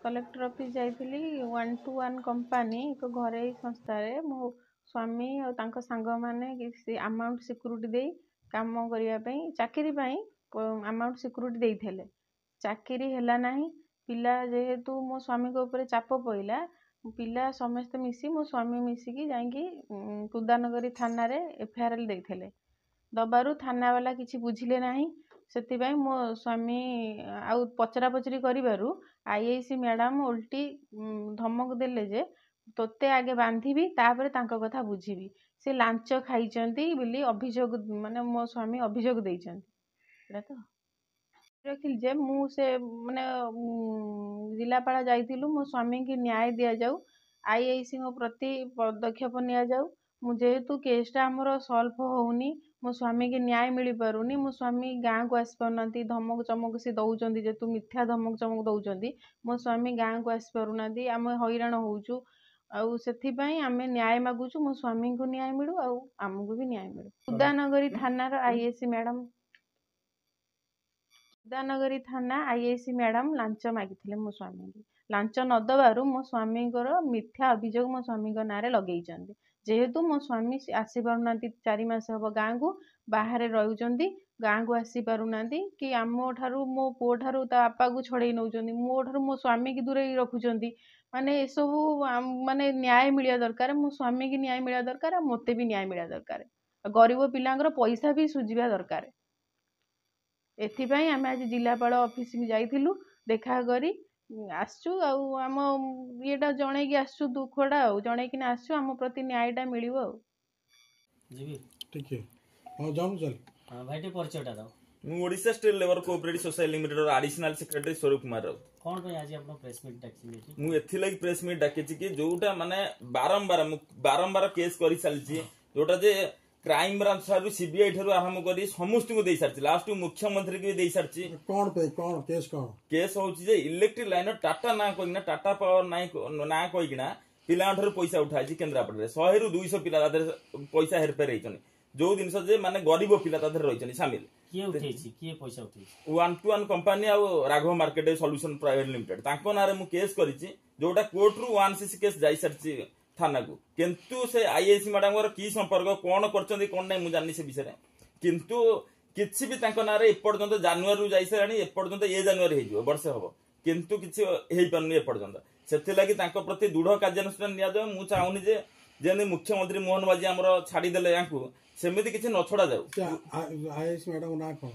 Collector office जाइली 1-1 company एक घरे संस्था मो स्वामी और सांग मैंने अमाउंट सिक्यूरीटी दे काम करने चाकरी अमाउंट सिक्यूरीटी देते चाकरी है ना पिला जेहेतु मो स्वामी ऊपर चाप पड़ा पिला समस्ते मिसी मो स्वामी मिसिकी जाकि कुदानगरी थाना रे एफआईआर देते दबारू थाना वाला किसी बुझिले ना से मो स्वामी आउ पचरा पचरी करू आईआईसी मैडम उल्टी धमक देले जे तोते आगे बांधिबी तापर तांको कथा बुझीबी से लांच खाइचंती बोली अभियोग माने मो स्वामी अभियोग देइचंती तो रखिल जे मु से माने जिलापाल जाइथिलु मो स्वामी की न्याय दिया जाऊ आईआईसी प्रति पदक्षेप निया जाऊ जेहेतु केसटा आमर सल्व होउनी मो स्वामी की न्याय मिल पारुनी मो स्वामी गाँ को आसी पारना धमक चमक से दौरान जेतु मिथ्या धमक चमक दौरान मो स्वामी गाँ को आसी पारना आम हैरान होचु आमे न्याय मागुचु मो स्वामी को न्याय मिलू आमको भी न्याय मिलू उदानगरी थाना आईआईसी मैडम उदानगरी थाना आईआईसी मैडम लांच मागिथिले मो स्वामी की लांच न दबारु मो स्वामी मिथ्या अभियोग मो स्वामी ना लगे जेहेतु मो स्वामी आसी पारना 4 मास हम गाँ को बाहर रोच गाँ को आसी पारना कि आम ठारू मो पु ठारू बापा को छड़े नौ मो ठारू मो स्वामी की दूरे रखुंट माने सबू माने न्याय मिलिया दरकार मो स्वामी की न्याय मिलिया दरकार मते भी न्याय मिलिया दरकार गरीब पिलांकर पैसा भी सुझिबा दरकार एथिपाई आमे आज जिलापाल ऑफिस में जाइथिलु देखा करी आसचु आम येटा जणे की आसचु दुखड़ा जणे कि आसचु आम प्रति न्यायटा मिलिबो जी ठीक है हां जाऊ चल हां भाईटी परिचयटा दाओ मु Odisha state labour cooperative society limited रो एडिशनल सेक्रेटरी स्वरूप कुमार राउत कोन पे आज आपन प्रेस मीट डाकिछि मु एथि लागि प्रेस मीट डाकिछि कि जोटा माने बारंबार केस करि सालछि जोटा जे क्राइम ब्रांच ठारू सीबीआई ठारू आरंभ करी समस्त को दे सारछि लास्ट मुख्यमंत्री को दे सारछि कोन केस होछि जे इलेक्ट्रिक लाइन टाटा ना कोइना टाटा पावर ना कोइना पिला ठारू पैसा उठाछि केंद्रापड़ा रे 100 रु 200 पिला दादर पैसा हेरफेर हेइछन जो जिनस जे माने गरीब पिला दादर रहिछन शामिल किए उठैछि किए पैसा उठैछि 1-1 कंपनी आ Raghav market solution private limited तांको नारे मु केस करिछि जोटा कोर्ट रु 1cc केस जाई सारछि थाना को किंतु से आईआईसी मैडम की संपर्क कौन कर कौन ना मुझे जानी से विषय किंतु किसी भी नारे एपर्यंत जानुरी जाई सारे एपर्यंत ये जानुरी हो वर्षे हम किंतु किसी हो पार्नि एपर्यंत से प्रति दृढ़ कार्यानुष्ठान निया जाए मु चाहूनी जे जेने मुख्यमंत्री मोहन बाजी आमर छाड़ीदेले या सेमती किसी न छड़ा जाऊ आईआईसी मैडम ना कौन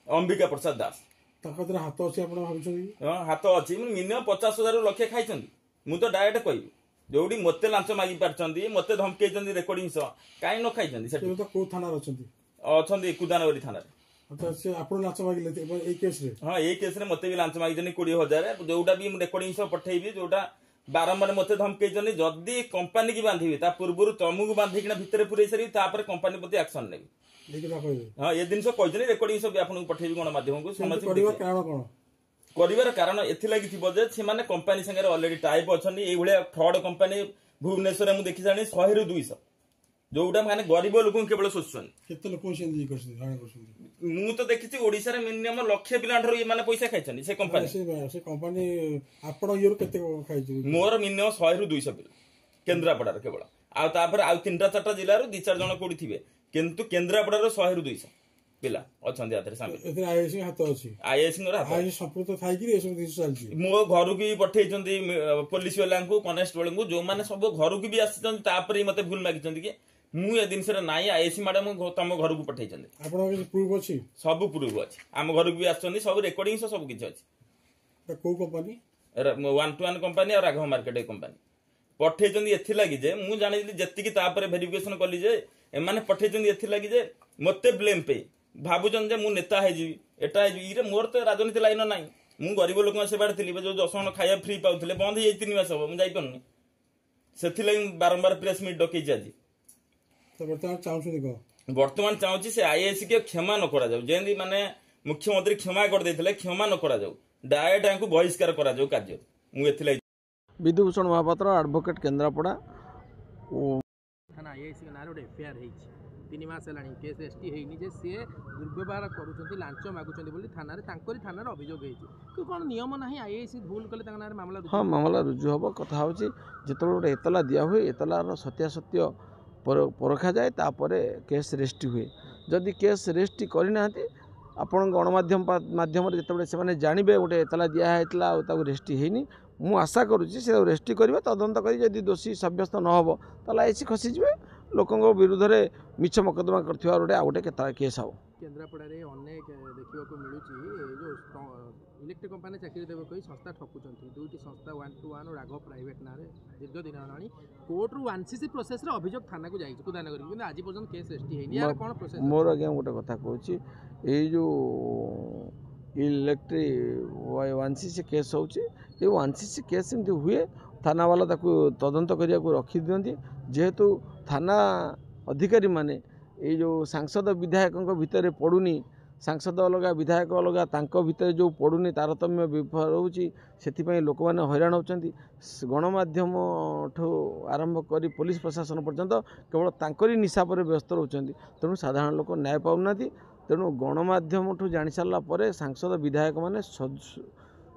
अंबिका प्रसाद दास हाथ अच्छी हाथ अच्छी मिनिमम 50,000 लक्षे खाई मु तो डायरेक्ट कह जोड़ी मते लांच मागी पारछंती मते धमकेचंती रेकॉर्डिंग सह काई न खाइचंती सेठी तो को थाना रचंती अछंती कुदानगरी थाना रे अच्छा से आपण लांच मागिले ए केस रे हां ए केस रे मते भी लांच मागिचनी 20,000 जोटा भी रेकॉर्डिंग सह पठेइबी जोटा बारंबार मते धमकेचनी जदी कंपनी की बांधीबी ता पूर्वरु तमु को बांधी किना भितरे पुरै सरी तापर कंपनी प्रति एक्शन नेबी लेकिन कहबे हां ए दिन सह कहजनी रेकॉर्डिंग सह भी आपन को पठेइबी कोन माध्यम को समझ करिवा कारण कोन करिवार कारण एथिलागि थिबो जे से माने कंपनी संगे ऑलरेडी टाइप अछनी ए भलिया फ्रॉड कंपनी भुवनेश्वर मु देखि जानी 100 रु 200 जोटा माने गरीब लोक केवल सोचछन केते लोक सेंदी करछन जाने करछन मु तो देखिछि ओडिसा रे मिनिमम लाख पिला ठारो ये माने पैसा खाइछनी से कंपनी आपण येरो केते खाइछि मोर मिनिमम 100 रु 200 पिला केंद्रापड़ा रे केवल आ तापर आ 3-4 जिल्ला रो 2-4 जण कोडी थिबे किंतु केंद्रापड़ा रो 100 रु 200 पिला अछंदी आथरे सामिल एते आईआईसी हाथ अछि आईआईसी रो हाथ आईआईसी संपूर्ण थाई कि एसो दिस चलछि मो घर की पठेइचंदी पुलिस वाला को कॉन्स्टेबल को जो माने सब घर की भी आछिचंदी तापर मते भूल मागिचंदी कि मु ए दिन से नाई आईआईसी मैडम तम घर को पठेइचंदी आपण के प्रूफ अछि सब प्रूफ अछि हम घर को भी आछचंदी सब रेकॉर्डिंग सब किछ अछि को कंपनी 1-1 कंपनी और राघव मार्केट कंपनी पठेइचंदी एथि लागि जे मु जानिली जत्ति की तापर वेरिफिकेशन कली जे एमाने पठेइचंदी एथि लागि जे मते ब्लेम पे भाबुचन जे मु नेता हे जी एटा इरे मोर तो राजनीति लाइन नाही मु गरीब लोक सेबार थिली जो 10 जण खाया फ्री पाउथले बंद हे 3 मास हो मु जाई पन्नी सेथि लागि बारंबार प्रेस मीट डके जाजी तो वर्तमान चाहूछु देखो वर्तमान चाहूची से आईआईसी के क्षमा न करा जाऊ जेंदी माने मुख्यमंत्री क्षमा कर देथिले क्षमा न करा जाऊ डायरेक्ट आंकु बहिष्कार करा जाऊ कार्य मु एथि लागि विधुभूषण महापात्र एडवोकेट केंद्रापड़ा थाना आईआईसी के नारे एफआईआर हेछि 3 मास है केस एसटी होनी जे सी दुर्व्यवहार करुँच लांच मागुंट थाना अभियोग हो कौन नियम ना आईआईसी भूल कले मामला हाँ मामला रुजु हम कथा हूँ जो गोटे एतला दिया हुए एतलार सत्यासत्य परखा जाए तापर केस रेजिस्ट्री हुए जदि केस रेजिस्ट्री करना आपण गणमाध्यम माध्यम जो से जानवे गोटे एतला दिखाला रेजिस्ट्री होनी मु आशा करुँची से रेजिस्ट्री करेंगे तदंत कर दोषी सब्यस्त नहब ताला ऐसी खसीजे लोकों विरुद्ध में मिछ मकदमा कर गोटे केस हम केन्द्रापड़ा अनेक देखा मिलूँ जो इलेक्ट्रिक कंपनी चाकरी देवे कही संस्था ठकुंट दुईटी संस्था 121 और राघव प्राइवेट ना दीर्घ दिन होनी कोर्ट रु 1cc प्रोसेस अभियोग थाना को जाइए कुदानगर कि आज पर्यटन केस रेजिस्ट्री है कौन प्रोसेस मोर आज्ञा गोटे कथा कहूँ ये जो इलेक्ट्रिक 1cc केस हो 1cc केस एमती हुए थाना वाला तदंत करने को रखी दिखती जेहेतु थाना अधिकारी माने ये जो सांसद विधायकों भितर पड़ुनी सांसद अलग विधायक अलग तांको भितर जो पड़ुनी तारतम्य रोचे से लोक मैंने हैरान होती गणमाध्यम ठू आरंभ कर पुलिस प्रशासन पर्यंत केवल तांकरी निशा पर व्यस्त रोचंती तेणु साधारण लोक न्याय पाऊना तेणु गणमाध्यम ठू जानी सारा पर सांसद विधायक मैंने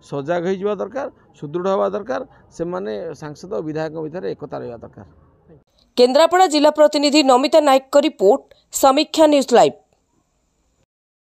सजग हो दरकार सुदृढ़ हवा दरकार से माने सांसद विधायक भितर एकता रहा दरकार। केन्द्रापड़ा जिला प्रतिनिधि नमिता नायक रिपोर्ट समीक्षा न्यूज लाइव।